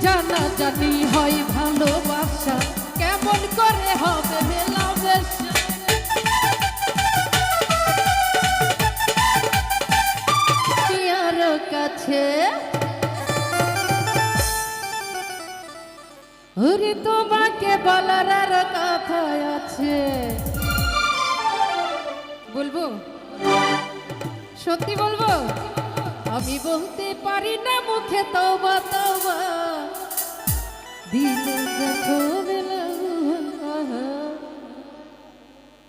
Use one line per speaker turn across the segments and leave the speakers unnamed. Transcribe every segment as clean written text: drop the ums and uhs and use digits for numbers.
জানা জানি হয় ভালোবাসা কেমন করে হবে মেলামেশা পিয়ার কাছে ওরে তোমাকে বলার আর কথা আছে বলবো সত্যি বলবো আমি বলতে পারি না মুখে তওবা তওবা দিলে দেখো বেলা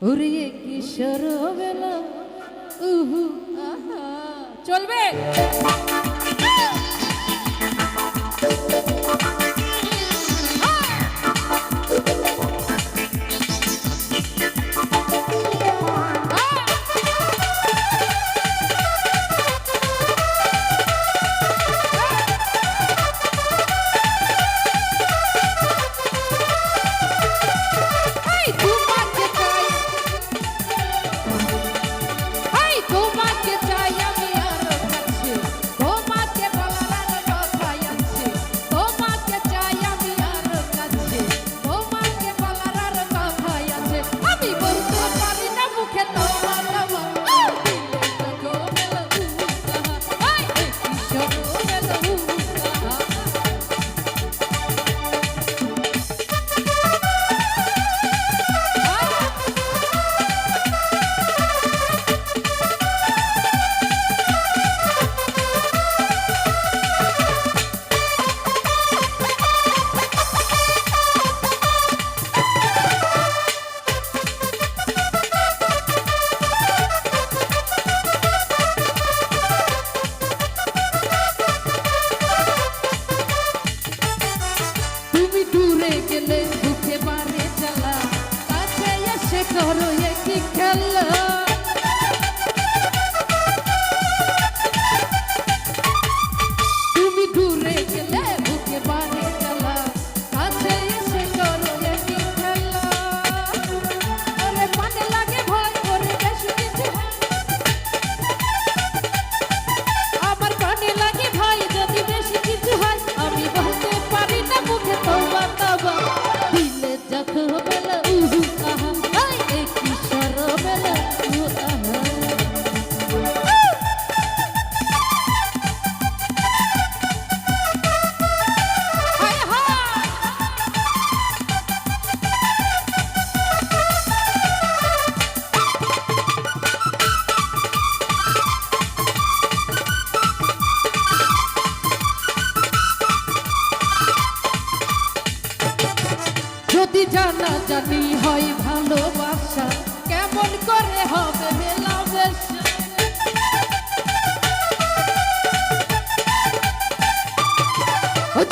ওরে কিশোর বেলা উহু আহা চলবে করো একই খেলা তুমি দূরে গেলে বুকে বাড়ে জ্বালা কাছে এসে করো একই খেলা ওরে মানে লাগে ভয় করে বেশি কিছু আমার কানে লাগে ভাই যদি বেশি কিছু হয় আমি বলতে পারি না মুখে তওবা তওবা দিলে যখন বেলা উহু আহা যদি জানা জানি হয় ভালোবাসা কেমন করে হবে মেলামেশা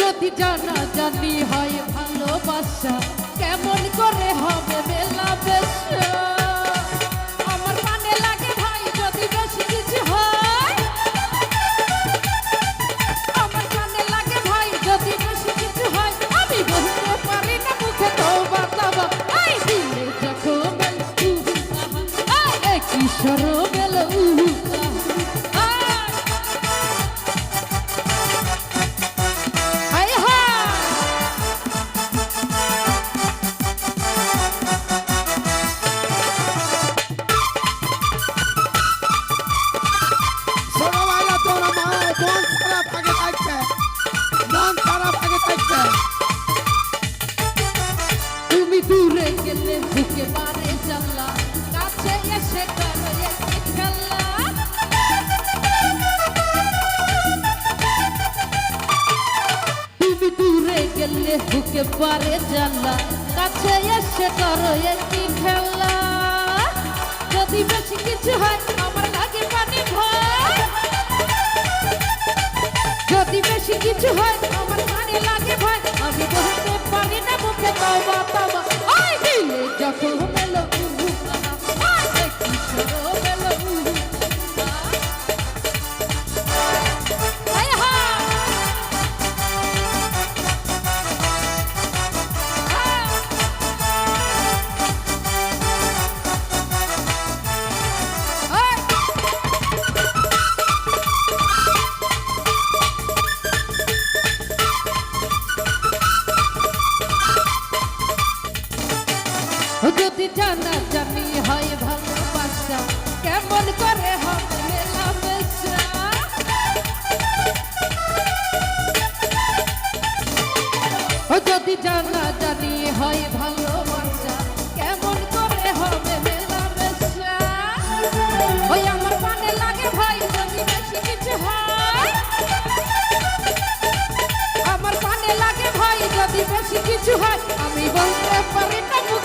যদি জানা জানি হয় ভালোবাসা কেমন করে হবে মেলামেশা আমার কানে লাগে ভাই যদি বেশি কিছু হয় আমার কানে লাগে ভাই যদি বেশি কিছু হয় আমি বলতে পারি না মুখে তওবা তওবা এই দিলে যখন কিশোর বেলা উহু তুমি দূরে গেলে বুকে বাড়ে জ্বালা কাছে এসে করো একই খেলা তুমি দূরে গেলে বুকে বাড়ে জ্বালা কাছে এসে করো একই খেলা যদি বেশি কিছু হয় আমার লাগে পানি ভয় যদি বেশি কিছু হয় আমার কানে লাগে ভয় আমি বলতে পারি না মুখে তওবা তওবা ওই দিলে যখন মেলো উহু আহা কিশোর বেলা উহু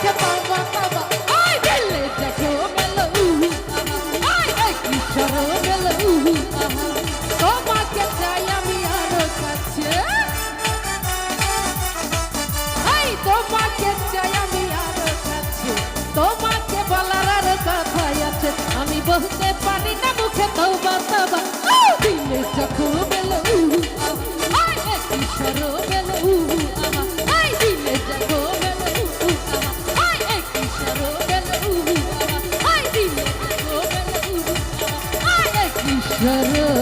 মুখে তওবা তওবা ওই দিলে জখম এলো আয় এই কি শরম এলো তোমাকে চাই আমি আরো কাছে এই তোমাকে চাই আমি আরো কাছে তোমাকে বলার আরো কথা আছে আমি বলতে পারি না মুখে তওবা তওবা দিলে জখম এলো আয় এই কি শরম এলো আয় দিলে জখম এলো আয় এই কি শরম এলো আয় দিলে জখম এলো আয় এই কি শরম